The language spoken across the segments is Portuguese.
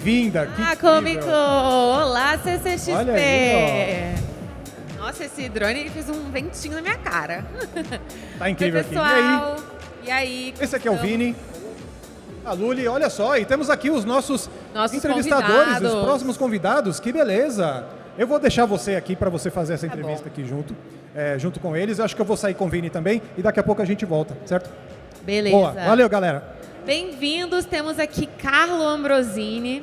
Vinda, que Comic Con! Olá, CCXP! Olha aí, Nossa, esse drone fez um ventinho na minha cara. Tá incrível Oi, aqui. pessoal. E aí? Esse aqui é o Vini, a Luli, olha só, e temos aqui os nossos entrevistadores, convidados. os próximos convidados, que beleza! Eu vou deixar você aqui para você fazer essa entrevista aqui junto com eles. Eu acho que eu vou sair com o Vini também e daqui a pouco a gente volta, certo? Beleza. Boa, valeu, galera! Bem-vindos, temos aqui Carlo Ambrosini,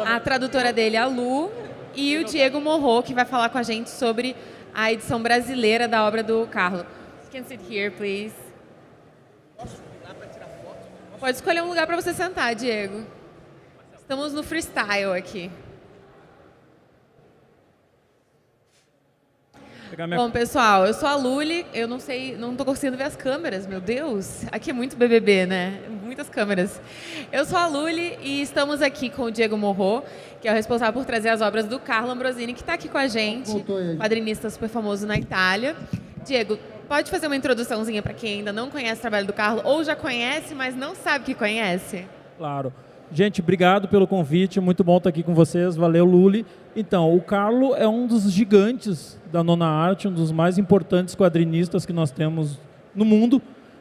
a tradutora dele, a Lu, e o Diego Morro, que vai falar com a gente sobre a edição brasileira da obra do Carlo. Can sit here, please. Pode escolher um lugar para você sentar, Diego. Estamos no freestyle aqui. Bom, pessoal, eu sou a Luli, eu não sei, não tô conseguindo ver as câmeras, meu Deus. Aqui é muito BBB, né? Muitas câmeras. Eu sou a Luli e estamos aqui com o Diego Morro, que é o responsável por trazer as obras do Carlo Ambrosini, que está aqui com a gente, quadrinista super famoso na Itália. Diego, pode fazer uma introduçãozinha para quem ainda não conhece o trabalho do Carlo, ou já conhece, mas não sabe que conhece? Claro. Gente, obrigado pelo convite, muito bom estar aqui com vocês, valeu, Luli. Então, o Carlo é um dos gigantes da nona arte, um dos mais importantes quadrinistas que nós temos no mundo,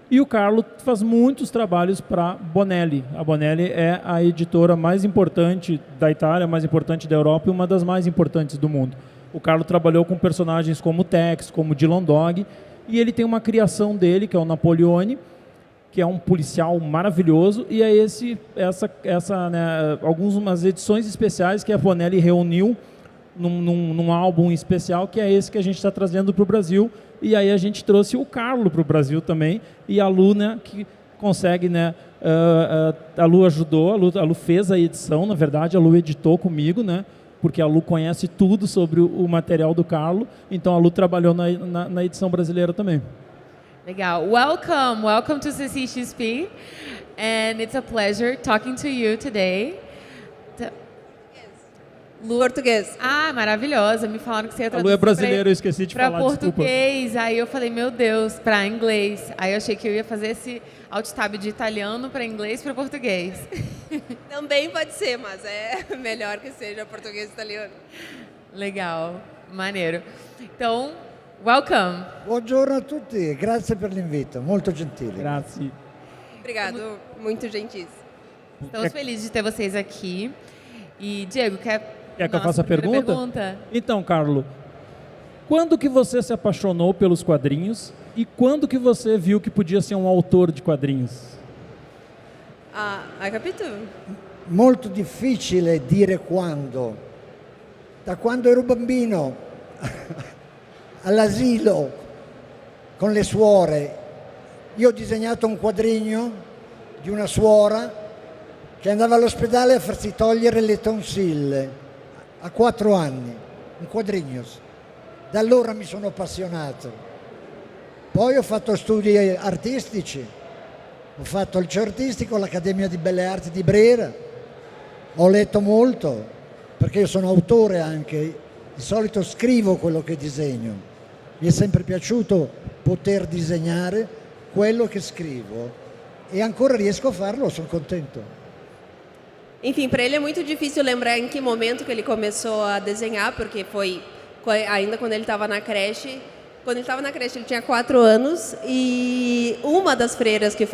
e o Carlo faz muitos trabalhos para Bonelli. A Bonelli é a editora mais importante da Itália, mais importante da Europa e uma das mais importantes do mundo. O Carlo trabalhou com personagens como Tex, como Dylan Dog, e ele tem uma criação dele, que é o Napoleone, que é um policial maravilhoso, e é algumas edições especiais que a Bonelli reuniu num álbum especial, que é esse que a gente está trazendo para o Brasil, e aí a gente trouxe o Carlo para o Brasil também, e a Lu, né, que consegue, né, a Lu ajudou, a Lu fez a edição, na verdade, a Lu editou comigo, né, porque a Lu conhece tudo sobre o material do Carlo, então a Lu trabalhou na edição brasileira também. Legal. Welcome to CCXP, and it's a pleasure talking to you today. Lu... Português. Ah, maravilhosa. Me falaram que você ia A traduzir Lu é brasileira, eu esqueci de falar, português. desculpa. Aí eu falei, meu Deus, para inglês. Aí eu achei que eu ia fazer esse alt-tab de italiano para inglês para português. Também pode ser, mas é melhor que seja português e italiano. Legal, maneiro. Então, welcome. Buongiorno a tutti, grazie per l'invito, molto gentile. Grazie. Obrigado, muito gentis. Estamos felizes de ter vocês aqui. E, Diego, quer que eu faça a pergunta? Então, Carlo, quando que você se apaixonou pelos quadrinhos e quando que você viu que podia ser um autor de quadrinhos? Hai capito? Molto difficile dire quando. Da quando ero bambino, all'asilo, con le suore, io ho disegnato un quadrigno di una suora che andava all'ospedale a farsi togliere le tonsille a 4 anni, un quadrigno. Da allora mi sono appassionato. Poi ho fatto studi artistici, ho fatto il liceo artistico all'Accademia di Belle Arti di Brera, ho letto molto, perché io sono autore anche, di solito scrivo quello che disegno. Mi è sempre piaciuto poter disegnare quello che scrivo e ancora riesco a farlo, sono contento. Enfim, para ele é muito difícil lembrar em que momento que ele começou a desenhar, porque foi ainda quando ele estava na creche. Quando ele estava na creche, ele tinha 4 anos e uma das freiras que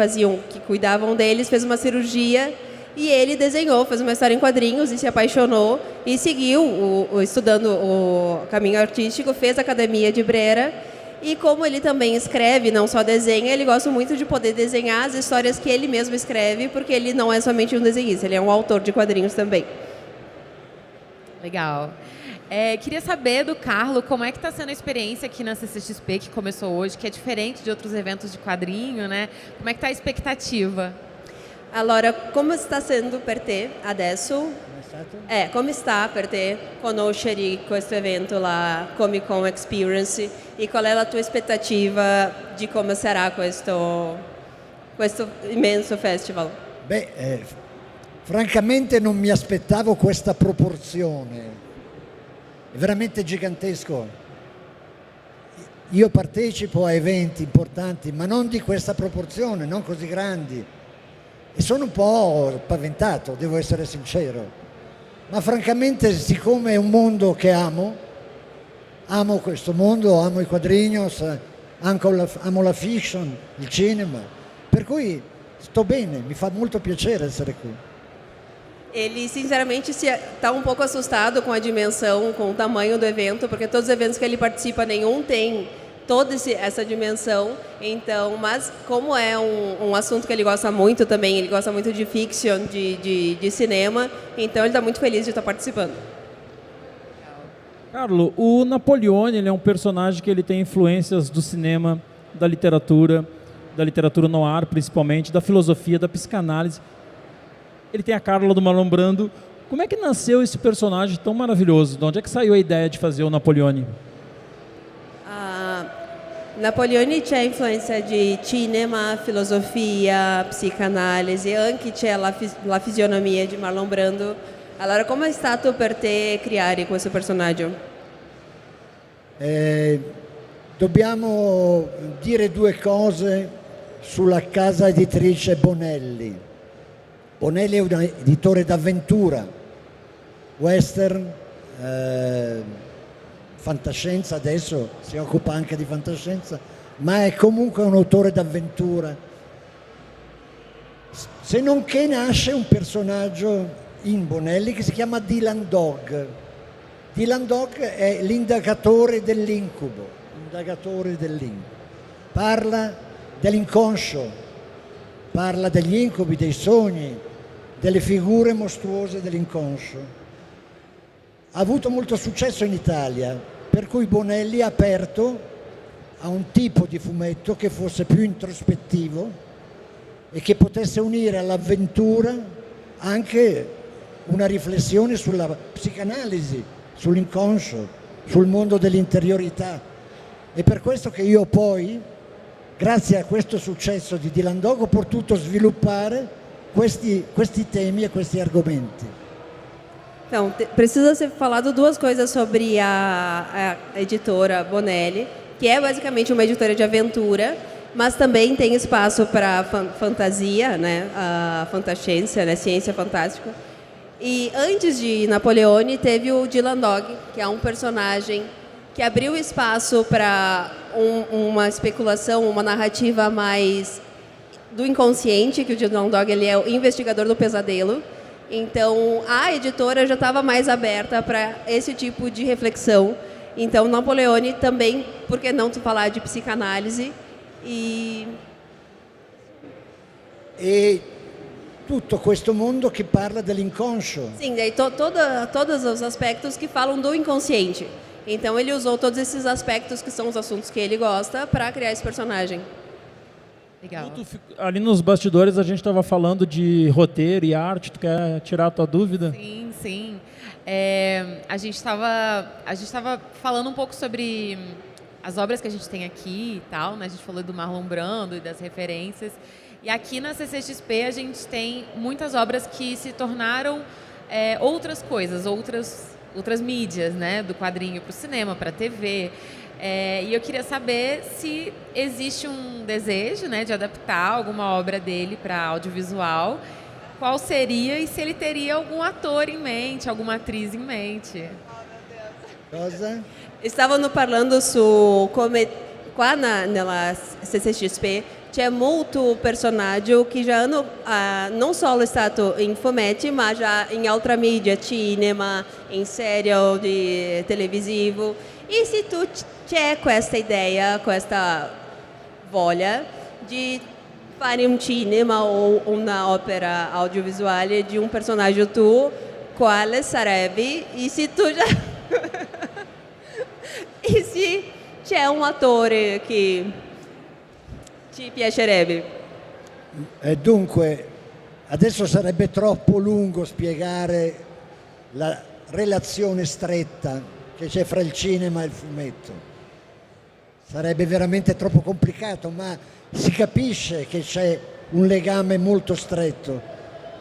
cuidavam deles, fez uma cirurgia e ele desenhou, fez uma história em quadrinhos e se apaixonou e seguiu estudando o caminho artístico, fez a Academia de Brera. E como ele também escreve, não só desenha, ele gosta muito de poder desenhar as histórias que ele mesmo escreve, porque ele não é somente um desenhista, ele é um autor de quadrinhos também. Legal. Queria saber do Carlo como é que está sendo a experiência aqui na CCXP, que começou hoje, que é diferente de outros eventos de quadrinho, né? Como é que está a expectativa? Allora, come sta sendo per te adesso? Come sta per te conoscere questo evento, la Comic Con Experience, e qual è la tua aspettativa di come sarà questo immenso festival? Francamente non mi aspettavo questa proporzione, è veramente gigantesco. Io partecipo a eventi importanti, ma non di questa proporzione, non così grandi. E sono un po' spaventato, devo essere sincero. ma francamente siccome è un mondo che amo questo mondo, amo i quadrinos, amo la fiction, il cinema, per cui sto bene, mi fa molto piacere essere qui. Ele, sinceramente, está um pouco assustado com a dimensão, com o tamanho do evento, porque todos os eventos que ele participa, nenhum tem toda essa dimensão. Então, mas como é um assunto que ele gosta muito também, ele gosta muito de fiction, de cinema, então ele está muito feliz de estar participando. Carlo, o Napoleone ele é um personagem que ele tem influências do cinema, da literatura noir principalmente, da filosofia, da psicanálise. Ele tem a Carla do Marlon Brando. Como é que nasceu esse personagem tão maravilhoso? De onde é que saiu a ideia de fazer o Napoleone? Napoleone c'è influenza di cinema, filosofia, psicanalisi, anche c'è la fisionomia di Marlon Brando. Allora, come è stato per te creare questo personaggio? Dobbiamo dire due cose sulla casa editrice Bonelli. Bonelli è un editore d'avventura, western, fantascienza, adesso si occupa anche di fantascienza, ma è comunque un autore d'avventura. Se non che nasce un personaggio in Bonelli che si chiama Dylan Dog. Dylan Dog è l'indagatore dell'incubo, parla dell'inconscio, parla degli incubi, dei sogni, delle figure mostruose dell'inconscio. Ha avuto molto successo in Italia, per cui Bonelli ha aperto a un tipo di fumetto che fosse più introspettivo e che potesse unire all'avventura anche una riflessione sulla psicanalisi, sull'inconscio, sul mondo dell'interiorità. È per questo che io poi, grazie a questo successo di Dylan Dog, ho potuto sviluppare questi temi e questi argomenti. Então, precisa ser falado duas coisas sobre a editora Bonelli, que é basicamente uma editora de aventura, mas também tem espaço para fantasia, né, a fantasciência, né, ciência fantástica. E antes de Napoleone teve o Dylan Dog, que é um personagem que abriu espaço para uma especulação, uma narrativa mais do inconsciente, que o Dylan Dog ele é o investigador do pesadelo. Então, a editora já estava mais aberta para esse tipo de reflexão. Então, Napoleone também, por que não falar de psicanálise? E tutto questo mondo che parla dell'inconscio. Sim, daí todos os aspectos que falam do inconsciente. Então, ele usou todos esses aspectos que são os assuntos que ele gosta para criar esse personagem. Legal. Ali nos bastidores a gente estava falando de roteiro e arte. Tu quer tirar a tua dúvida? Sim, sim. A gente estava falando um pouco sobre as obras que a gente tem aqui e tal, né? A gente falou do Marlon Brando e das referências. E aqui na CCXP a gente tem muitas obras que se tornaram outras coisas, outras mídias, né? Do quadrinho para o cinema, para a TV. E eu queria saber se existe um desejo, né, de adaptar alguma obra dele para audiovisual. Qual seria e se ele teria algum ator em mente, alguma atriz em mente? Cosa? Stavano parlando su come qua nella CCXP c'è molto personaggio che già non solo è stato in fumetti, ma già in altra media, cinema, in serie televisivo. E se tu c'è questa idea, questa voglia di fare un cinema o una opera audiovisuale di un personaggio tu, quale sarebbe? E se tu già... e se c'è un attore che ci piacerebbe? Dunque, adesso sarebbe troppo lungo spiegare la relazione stretta che c'è fra il cinema e il fumetto. Sarebbe veramente troppo complicato, ma si capisce che c'è un legame molto stretto,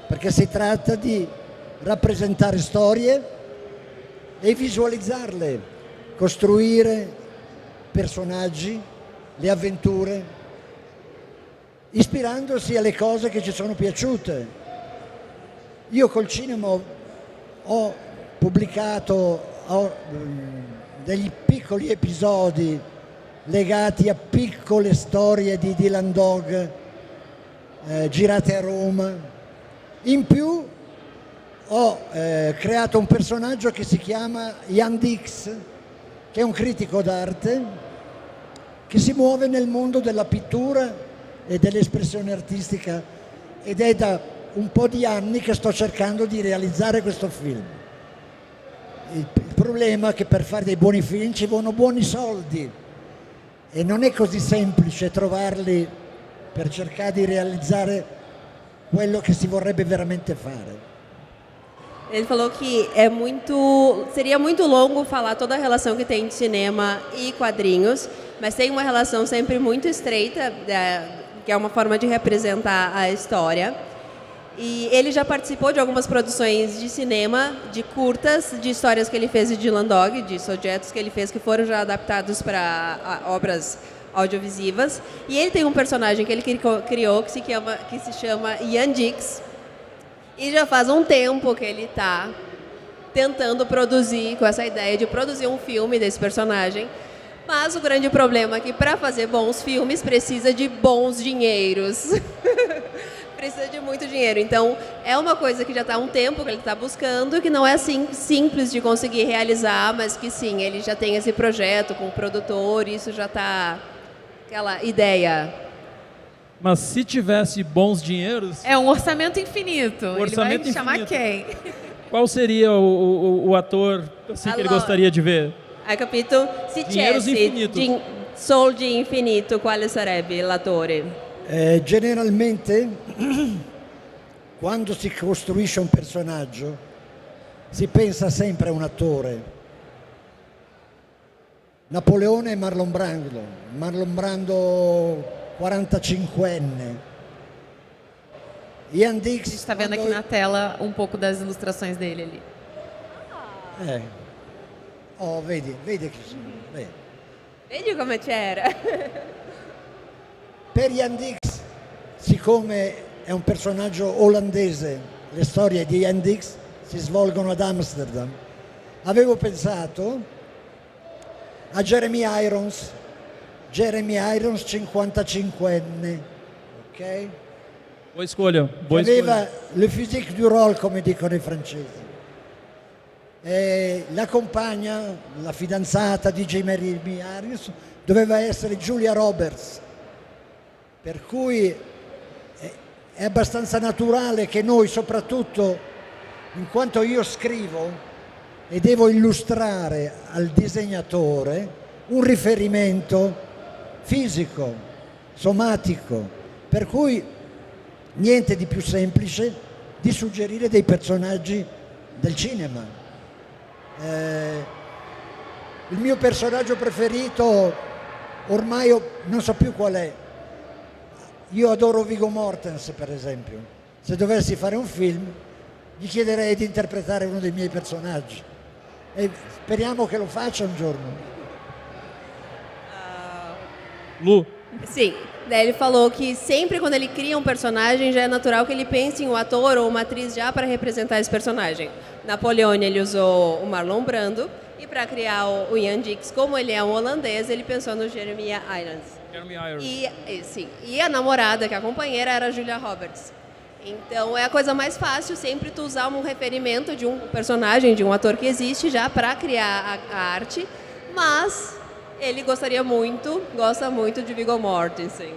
perché si tratta di rappresentare storie e visualizzarle, costruire personaggi, le avventure, ispirandosi alle cose che ci sono piaciute. Io col cinema ho pubblicato degli piccoli episodi legati a piccole storie di Dylan Dog girate a Roma. In più ho creato un personaggio che si chiama Ian Dix, che è un critico d'arte che si muove nel mondo della pittura e dell'espressione artistica, ed è da un po' di anni che sto cercando di realizzare questo film. Il problema è che per fare dei buoni film ci vogliono buoni soldi e non è così semplice trovarli per cercare di realizzare quello che si vorrebbe veramente fare. Ele falou que seria muito longo falar toda a relação que tem de cinema e quadrinhos, mas tem uma relação sempre muito estreita, que é uma forma de representar a história. E ele já participou de algumas produções de cinema, de curtas, de histórias que ele fez de Dylan Dog, de projetos que ele fez que foram já adaptados para obras audiovisivas. E ele tem um personagem que ele criou que se chama Ian Dix. E já faz um tempo que ele está tentando produzir, com essa ideia de produzir um filme desse personagem. Mas o grande problema é que para fazer bons filmes precisa de bons dinheiros. Precisa de muito dinheiro. Então, é uma coisa que já está há um tempo que ele está buscando, que não é assim simples de conseguir realizar, mas que sim, ele já tem esse projeto com o produtor, isso já está aquela ideia. Mas se tivesse bons dinheiros, É um orçamento infinito. Orçamento Ele vai chamar infinito. quem? qual seria o ator assim, que ele Allora, gostaria de ver? Hai capito? Se Dinheiros c'è infinitos. soldi infinito, quale sarebbe l'attore? Generalmente, quando si costruisce un personaggio, si pensa sempre a un attore. Napoleone e Marlon Brando 45enne. Ian A gente Dix, está vendo aqui na tela um pouco das ilustrações dele ali. Oh, vedi che vedi. Vedi come c'era? Per Ian Dix, siccome è un personaggio olandese, le storie di Ian Dix si svolgono ad Amsterdam, avevo pensato a Jeremy Irons 55enne, ok? Boa escolha. Che aveva le physique du rôle, come dicono i francesi. E la compagna, la fidanzata di Jeremy Irons, doveva essere Julia Roberts, per cui è abbastanza naturale che noi, soprattutto in quanto io scrivo e devo illustrare al disegnatore un riferimento fisico, somatico, per cui niente di più semplice di suggerire dei personaggi del cinema. Il mio personaggio preferito ormai non so più qual è. Io adoro Viggo Mortensen, per esempio. Se dovessi fare un film, gli chiederei di interpretare uno dei miei personaggi. E speriamo che lo faccia un giorno. Lu, Sim. Daí ele falou que sempre quando ele cria um personagem, já é natural que ele pense em um ator ou uma atriz já para representar esse personagem. Napoleone, ele usou o Marlon Brando. E para criar o Ian Dix, como ele é um holandês, ele pensou no Jeremy Irons. E a namorada, que é a companheira, era a Julia Roberts. Então é a coisa mais fácil sempre tu usar um referimento de um personagem, de um ator que existe já para criar a arte, mas ele gosta muito de Viggo Mortensen.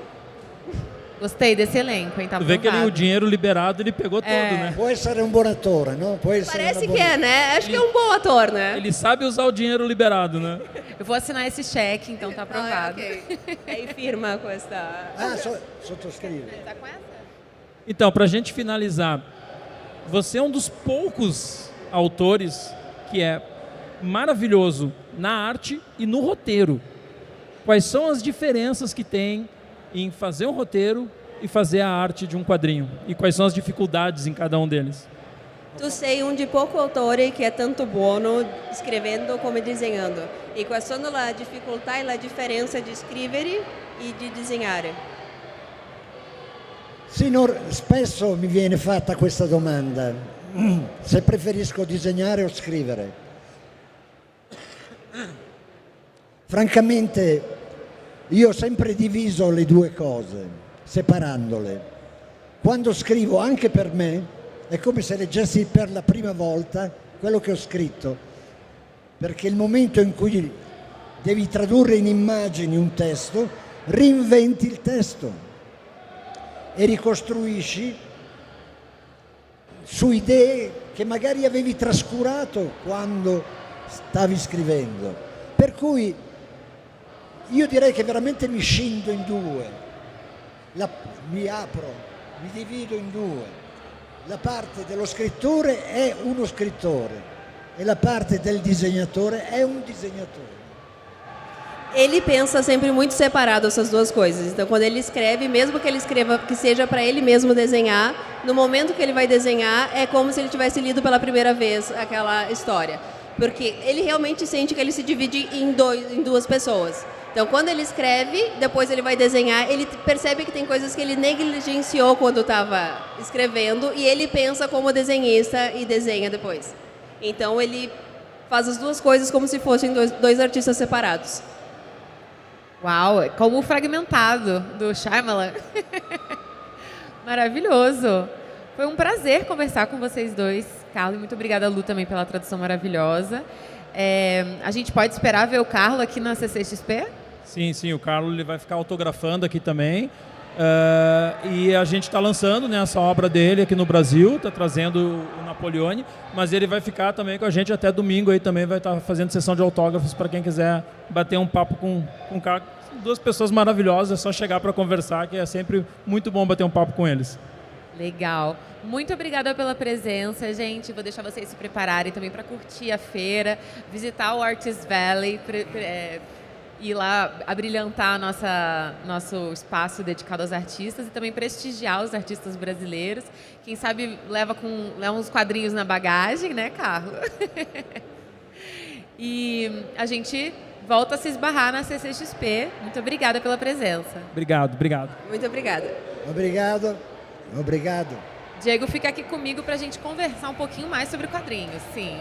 Gostei desse elenco, hein? Tá tu vê que aprovado. o dinheiro liberado ele pegou todo, né? Può essere un buon attore, no? Può essere Parece una que buona- é, né? Acho que é um bom ator, né? Ele sabe usar o dinheiro liberado, né? Eu vou assinar esse cheque, então tá aprovado. Ok. Aí firma com esta... Ah, sottoscrivo. Tá com essa? Então, para a gente finalizar, você é um dos poucos autores que é maravilhoso na arte e no roteiro. Quais são as diferenças que tem em fazer um roteiro e fazer a arte de um quadrinho? E quais são as dificuldades em cada um deles? Tu sei um de pouco autori che è tanto buono scrivendo come disegnando. E quali sono le difficoltà e la differenza di scrivere e di disegnare? Sì, spesso mi viene fatta questa domanda, se preferisco disegnare o scrivere. Francamente, io ho sempre diviso le due cose, separandole. Quando scrivo, anche per me, è come se leggessi per la prima volta quello che ho scritto, perché il momento in cui devi tradurre in immagini un testo, reinventi il testo e ricostruisci su idee che magari avevi trascurato quando stavi scrivendo. Per cui io direi che veramente mi scindo in due, mi apro, mi divido in due. La parte dello scrittore è uno scrittore e la parte del disegnatore é um disegnatore. Ele pensa sempre muito separado essas duas coisas. Então, quando ele escreve, mesmo que ele escreva que seja para ele mesmo desenhar, no momento que ele vai desenhar, é como se ele tivesse lido pela primeira vez aquela história. Porque ele realmente sente que ele se divide em duas pessoas. Então, quando ele escreve, depois ele vai desenhar, ele percebe que tem coisas que ele negligenciou quando estava escrevendo e ele pensa como desenhista e desenha depois. Então, ele faz as duas coisas como se fossem dois artistas separados. Uau, é como o fragmentado do Shyamalan. Maravilhoso. Foi um prazer conversar com vocês dois, Carlo, e muito obrigada, Lu, também pela tradução maravilhosa. A gente pode esperar ver o Carlo aqui na CCXP? Sim, o Carlo ele vai ficar autografando aqui também. E a gente está lançando, né, essa obra dele aqui no Brasil, está trazendo o Napoleone, mas ele vai ficar também com a gente até domingo, aí também vai estar fazendo sessão de autógrafos para quem quiser bater um papo com o Carlo. Duas pessoas maravilhosas, é só chegar para conversar, que é sempre muito bom bater um papo com eles. Legal. Muito obrigada pela presença, gente. Vou deixar vocês se prepararem também para curtir a feira, visitar o Artist Valley, ir lá abrilhantar nosso espaço dedicado aos artistas e também prestigiar os artistas brasileiros. Quem sabe leva uns quadrinhos na bagagem, né, Carlo? E a gente volta a se esbarrar na CCXP. Muito obrigada pela presença. Obrigado. Muito obrigada. Obrigado. Diego fica aqui comigo para a gente conversar um pouquinho mais sobre quadrinhos, sim.